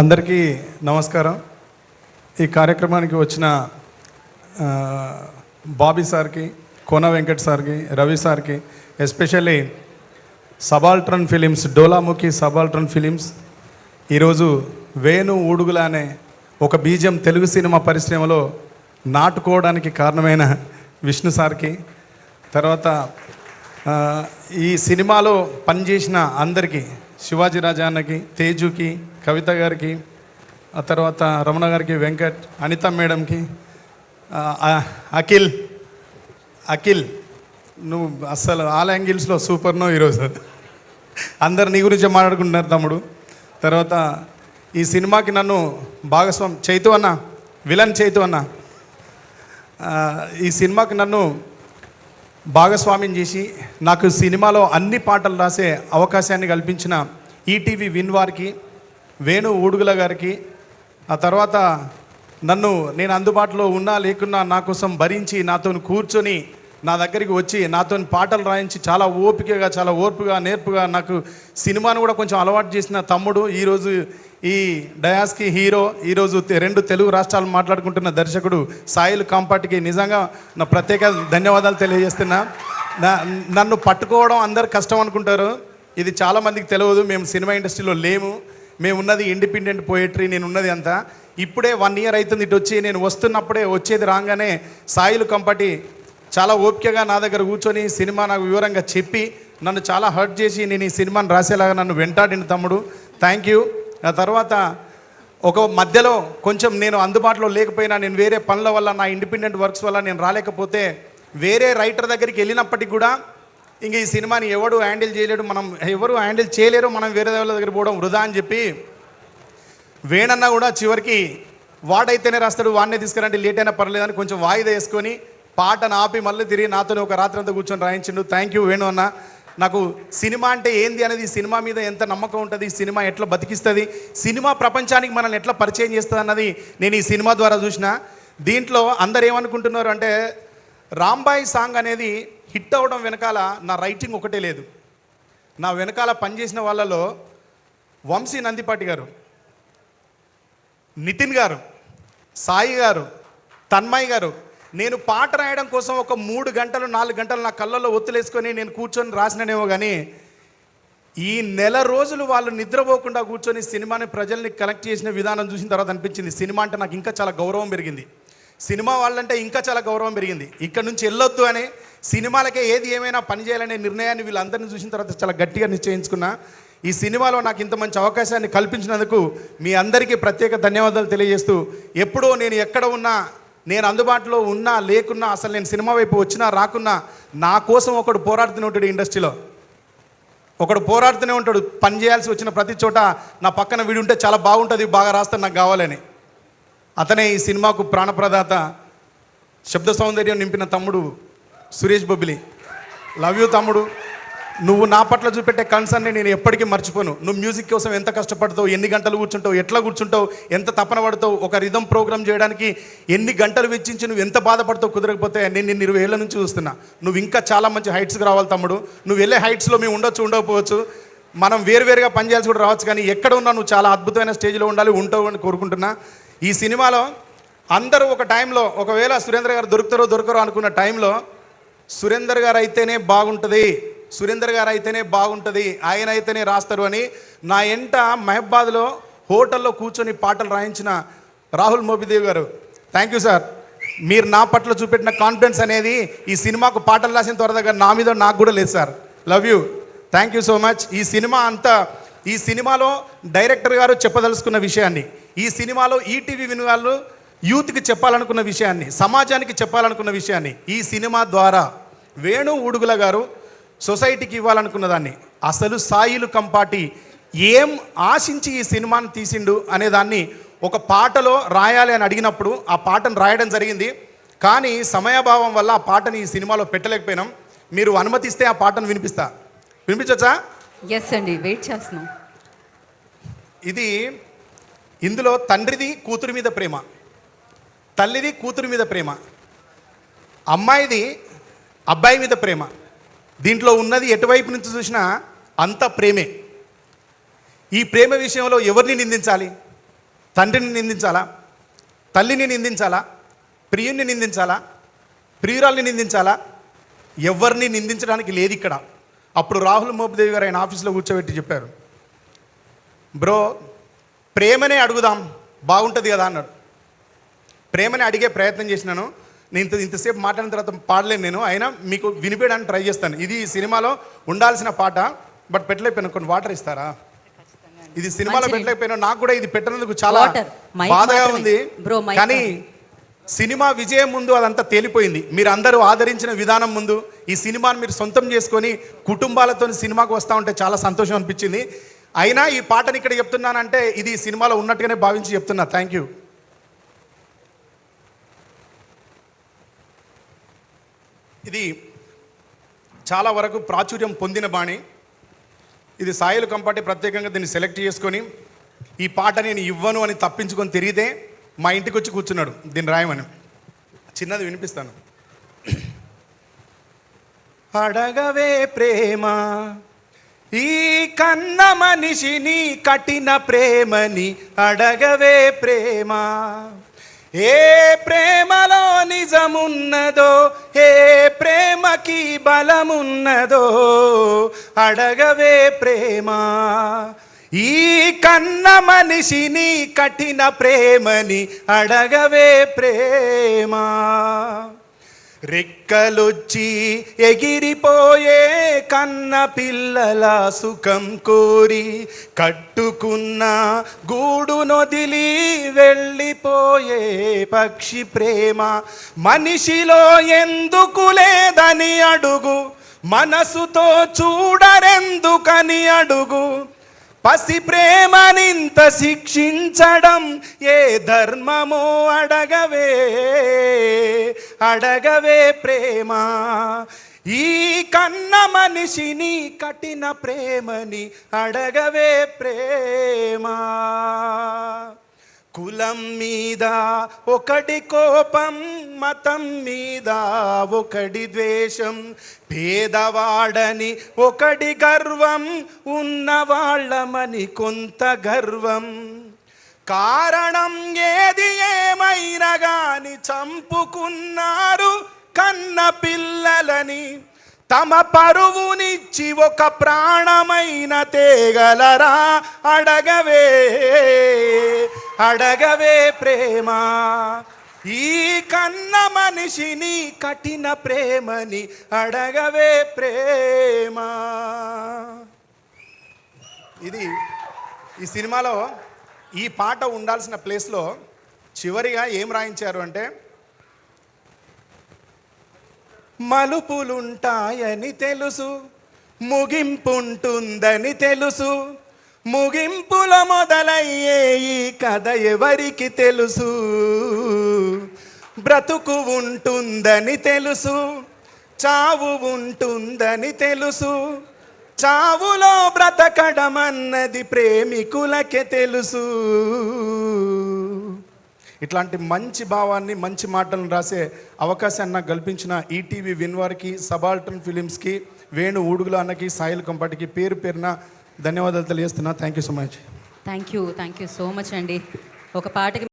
అందరికీ నమస్కారం. ఈ కార్యక్రమానికి వచ్చిన బాబీ సార్కి, కోన వెంకట్ సార్కి, రవి సార్కి, ఎస్పెషల్లీ సబాల్ట్రన్ ఫిలిమ్స్, డోలాముఖి సబాల్ట్రన్ ఫిలిమ్స్ ఈరోజు వేణు ఊడుగుల అనే ఒక బీజం తెలుగు సినిమా పరిశ్రమలో నాటుకోవడానికి కారణమైన విష్ణు సార్కి, తర్వాత ఈ సినిమాలో పనిచేసిన అందరికీ, శివాజీ రాజా అన్నకి, తేజుకి, కవిత గారికి, ఆ తర్వాత రమణ గారికి, వెంకట్, అనిత మేడంకి, అఖిల్ నువ్వు అస్సలు ఆల్ యాంగిల్స్లో సూపర్ నో ఈరోజు. అందరు నీ గురించే మాట్లాడుకుంటున్నారు తమ్ముడు. తర్వాత ఈ సినిమాకి నన్ను భాగస్వామి చైతు అన్న, విలన్ చైతు అన్న, ఈ సినిమాకి నన్ను భాగస్వామ్యం చేసి నాకు సినిమాలో అన్ని పాటలు రాసే అవకాశాన్ని కల్పించిన ఈటీవీ విన్ వారికి, వేణు ఊడుగుల గారికి, ఆ తర్వాత నేను అందుబాటులో ఉన్నా లేకున్నా నా కోసం భరించి నాతో కూర్చొని నా దగ్గరికి వచ్చి నాతో పాటలు రాయించి చాలా ఓపికగా, చాలా ఓర్పుగా, నేర్పుగా నాకు సినిమాను కూడా కొంచెం అలవాటు చేసిన తమ్ముడు, ఈరోజు ఈ డయాస్కి హీరో, ఈరోజు 2 తెలుగు రాష్ట్రాలు మాట్లాడుకుంటున్న దర్శకుడు సాయిల్ కాంపాటికి నిజంగా నా ప్రత్యేక ధన్యవాదాలు తెలియజేస్తున్నా. నన్ను పట్టుకోవడం అందరు కష్టం అనుకుంటారు, ఇది చాలామందికి తెలియదు. మేము సినిమా ఇండస్ట్రీలో లేము, మేము ఉన్నది ఇండిపెండెంట్ పోయట్రీ, నేను ఉన్నది అంతా. ఇప్పుడే 1 ఇయర్ అవుతుంది ఇటు వచ్చి. నేను వస్తున్నప్పుడే వచ్చేది రాగానే సాయిల్ కంపటి చాలా ఓపికగా నా దగ్గర కూర్చొని సినిమా నాకు వివరంగా చెప్పి నన్ను చాలా హర్ట్ చేసి నేను ఈ సినిమాని రాసేలాగా నన్ను వెంటాడిన తమ్ముడు, థ్యాంక్ యూ. ఆ తర్వాత ఒక మధ్యలో కొంచెం నేను అందుబాటులో లేకపోయినా, నేను వేరే పనుల వల్ల, నా ఇండిపెండెంట్ వర్క్స్ వల్ల నేను రాలేకపోతే వేరే రైటర్ దగ్గరికి వెళ్ళినప్పటికీ కూడా ఇంక ఈ సినిమాని ఎవడు హ్యాండిల్ చేయలేడు, ఎవరు హ్యాండిల్ చేయలేరు, మనం వేరే వాళ్ళ దగ్గర పోవడం వృధా అని చెప్పి వేణన్న కూడా చివరికి వాడైతేనే రాస్తాడు, వాడినే తీసుకురంటే లేట్ అయినా పర్లేదని కొంచెం వాయిదా వేసుకొని పాటను ఆపి మళ్ళీ తిరిగి నాతోనే ఒక రాత్రి అంతా కూర్చొని రాయించిండు. థ్యాంక్ యూ వేణు అన్న. నాకు సినిమా అంటే ఏంది అనేది, సినిమా మీద ఎంత నమ్మకం ఉంటుంది, సినిమా ఎట్లా బతికిస్తుంది, సినిమా ప్రపంచానికి మనల్ని ఎట్లా పరిచయం చేస్తుంది అన్నది నేను ఈ సినిమా ద్వారా చూసిన. దీంట్లో అందరు ఏమనుకుంటున్నారు అంటే రాంబాయి సాంగ్ అనేది హిట్ అవ్వడం వెనకాల నా రైటింగ్ ఒకటే లేదు. నా వెనకాల పనిచేసిన వాళ్ళలో వంశీ నందిపాటి గారు, నితిన్ గారు, సాయి గారు, తన్మయ్ గారు, నేను పాట రాయడం కోసం ఒక 3 గంటలు 4 గంటలు నా కళ్ళల్లో ఒత్తులేసుకొని నేను కూర్చొని రాసిననేమో కానీ ఈ నెల రోజులు వాళ్ళు నిద్రపోకుండా కూర్చొని సినిమాని ప్రజల్ని కలెక్ట్ చేసిన విధానం చూసిన తర్వాత అనిపించింది సినిమా అంటే నాకు ఇంకా చాలా గౌరవం పెరిగింది, సినిమా వాళ్ళంటే ఇంకా చాలా గౌరవం పెరిగింది. ఇక్కడ నుంచి వెళ్ళొద్దు అని, సినిమాలకే ఏది ఏమైనా పని చేయాలనే నిర్ణయాన్ని వీళ్ళందరినీ చూసిన తర్వాత చాలా గట్టిగా నిశ్చయించుకున్నా. ఈ సినిమాలో నాకు ఇంత మంచి అవకాశాన్ని కల్పించినందుకు మీ అందరికీ ప్రత్యేక ధన్యవాదాలు తెలియజేస్తూ, ఎప్పుడో నేను ఎక్కడ ఉన్నా, నేను అందుబాటులో ఉన్నా లేకున్నా, అసలు నేను సినిమా వైపు వచ్చినా రాకున్నా నా కోసం ఒకడు పోరాడుతూనే ఉంటాడు. ఇండస్ట్రీలో ఒకడు పోరాడుతూనే ఉంటాడు. పని చేయాల్సి వచ్చిన ప్రతి చోట నా పక్కన వీడు ఉంటే చాలా బాగుంటుంది, బాగా రాస్తాను, నాకు కావాలని. అతనే ఈ సినిమాకు ప్రాణప్రదాత, శబ్ద సౌందర్యం నింపిన తమ్ముడు సురేష్ బొబ్బిలి. లవ్ యూ తమ్ముడు. నువ్వు నా పట్ల చూపెట్టే కన్సర్న్ని నేను ఎప్పటికీ మర్చిపోను. నువ్వు మ్యూజిక్ కోసం ఎంత కష్టపడతావు, ఎన్ని గంటలు కూర్చుంటావు, ఎట్లా కూర్చుంటావు, ఎంత తపన పడతావు, ఒక రిథమ్ ప్రోగ్రామ్ చేయడానికి ఎన్ని గంటలు వెచ్చించి నువ్వు ఎంత బాధపడతావు. కుదరకపోతే నేను 20 ఏళ్ళ నుంచి చూస్తున్నా. నువ్వు ఇంకా చాలా మంచి హైట్స్కి రావాలి తమ్ముడు. నువ్వు వెళ్ళే హైట్స్లో మేము ఉండకపోవచ్చు, మనం వేరువేరుగా పనిచేయాల్సి కూడా రావచ్చు, కానీ ఎక్కడ ఉన్నా నువ్వు చాలా అద్భుతమైన స్టేజ్లో ఉండాలి, ఉంటావు అని కోరుకుంటున్నా. ఈ సినిమాలో అందరూ ఒక టైంలో, ఒకవేళ సురేంద్ర గారు దొరకరో అనుకున్న టైంలో సురేందర్ గారు అయితేనే బాగుంటుంది, సురేందర్ గారు అయితేనే బాగుంటుంది, ఆయన అయితేనే రాస్తారు అని నా ఎంట మహబాద్లో హోటల్లో కూర్చొని పాటలు రాయించిన రాహుల్ మోబిదేవ్ గారు, థ్యాంక్ యూ సార్. మీరు నా పట్ల చూపెట్టిన కాన్ఫిడెన్స్ అనేది ఈ సినిమాకు పాటలు రాసిన త్వర దగ్గర నా మీద నాకు కూడా లేదు sir. Love you, thank you so much. ఈ సినిమాలో డైరెక్టర్ గారు చెప్పదలుచుకున్న విషయాన్ని, ఈ సినిమాలో ఈటీవీ విన్ వాళ్ళు యూత్కి చెప్పాలనుకున్న విషయాన్ని, సమాజానికి చెప్పాలనుకున్న విషయాన్ని ఈ సినిమా ద్వారా వేణు ఊడుగుల గారు సొసైటీకి ఇవ్వాలనుకున్న దాన్ని, అసలు సాయిలు కంపాటి ఏం ఆశించి ఈ సినిమాని తీసిండు అనేదాన్ని ఒక పాటలో రాయాలి అని అడిగినప్పుడు ఆ పాటను రాయడం జరిగింది. కానీ సమయాభావం వల్ల ఆ పాటని ఈ సినిమాలో పెట్టలేకపోయినాం. మీరు అనుమతిస్తే ఆ పాటను వినిపించచ్చా? ఎస్ అండి, వెయిట్ చేస్తున్నాం. ఇందులో తండ్రిది కూతురు మీద ప్రేమ, తల్లిది కూతురు మీద ప్రేమ, అమ్మాయిది అబ్బాయి మీద ప్రేమ. దీంట్లో ఉన్నది ఎటువైపు నుంచి చూసినా అంత ప్రేమే. ఈ ప్రేమ విషయంలో ఎవరిని నిందించాలి? తండ్రిని నిందించాలా, తల్లిని నిందించాలా, ప్రియుణ్ణి నిందించాలా, ప్రియురాల్ని నిందించాలా? ఎవరిని నిందించడానికి లేదు ఇక్కడ. అప్పుడు రాహుల్ మోపిదేవి గారు ఆయన ఆఫీస్లో కూర్చోబెట్టి చెప్పారు, బ్రో ప్రేమనే అడుగుదాం బాగుంటుంది కదా అన్నాడు. ప్రేమని అడిగే ప్రయత్నం చేసినాను. నేను ఇంతసేపు మాట్లాడిన తర్వాత పాడలేను నేను, అయినా మీకు వినిపించడానికి ట్రై చేస్తాను. ఇది ఈ సినిమాలో ఉండాల్సిన పాట, బట్ పెట్టలేకపోయినా. కొన్ని వాటర్ ఇస్తారా? ఇది సినిమాలో పెట్టలేకపోయినా. నాకు కూడా ఇది పెట్టినందుకు చాలా బాధగా ఉంది. కానీ సినిమా విజయం ముందు అదంతా తేలిపోయింది. మీరు అందరూ ఆదరించిన విధానం ముందు ఈ సినిమాని మీరు సొంతం చేసుకొని కుటుంబాలతో సినిమాకు వస్తూ ఉంటే చాలా సంతోషం అనిపించింది. అయినా ఈ పాటని ఇక్కడ చెప్తున్నానంటే ఇది సినిమాలో ఉన్నట్టుగానే భావించి చెప్తున్నా. Thank you. ఇది చాలా వరకు ప్రాచుర్యం పొందిన బాణి. ఇది సాయిలు కంపాటి ప్రత్యేకంగా దీన్ని సెలెక్ట్ చేసుకొని ఈ పాట నేను ఇవ్వను అని తప్పించుకొని తిరిగితే మా ఇంటికి వచ్చి కూర్చున్నాడు దీన్ని రాయమని. చిన్నది వినిపిస్తాను. అడగవే ప్రేమ ఈ కన్న మనిషిని కఠిన ప్రేమని, అడగవే ప్రేమ ఏ ప్రేమలో నిజమున్నదో, ఏ ప్రేమకి బలమున్నదో, అడగవే ప్రేమ ఈ కన్న మనిషిని కఠిన ప్రేమని, అడగవే ప్రేమ. రెక్కలొచ్చి ఎగిరిపోయే కన్న పిల్లల సుఖం కోరి కట్టుకున్న గూడు నొదిలి వెళ్ళిపోయే పక్షి ప్రేమ. మనిషిలో ఎందుకు లేదని అడుగు, మనసుతో చూడరెందుకని అడుగు. పసి ప్రేమనింత శిక్షించడం ఏ ధర్మమో, అడగవే అడగవే ప్రేమ ఈ కన్న మనిషిని కఠిన ప్రేమని, అడగవే ప్రేమ. కులం మీద ఒకటి కోపం, మతం మీద ఒకటి ద్వేషం, పేదవాడని ఒకటి గర్వం, ఉన్నవాళ్ళమని కొంత గర్వం. కారణం ఏది ఏమైనా గాని చంపుకున్నారు కన్న పిల్లలని. తమ పరువునిచ్చి ఒక ప్రాణమైన తేగలరా, అడగవే అడగవే ప్రేమ ఈ కన్న మనిషిని కఠిన ప్రేమని, అడగవే ప్రేమ. ఇది ఈ సినిమాలో ఈ పాట ఉండాల్సిన ప్లేస్లో చివరిగా ఏం రాయించారు అంటే, మలుపులుంటాయని తెలుసు, ముగింపుంటుందని తెలుసు, ముగింపుల మొదలయ్యే ఈ కథ ఎవరికి తెలుసు. బ్రతుకు ఉంటుందని తెలుసు, చావు ఉంటుందని తెలుసు, చావులో బ్రతకడమన్నది ప్రేమికులకే తెలుసు. ఇట్లాంటి మంచి భావాన్ని, మంచి మాటలను రాసే అవకాశాన్ని నాకు కల్పించిన ఈటీవీ విన్ వారికి, సబాల్టర్న్ ఫిలిమ్స్కి, వేణు ఊడుగుల అన్నకి, సాయిల్ కంపాటికి పేరు పేరున ధన్యవాదాలు తెలియజేస్తున్నా. Thank you so much. Thank you so much అండి. ఒక పాటకి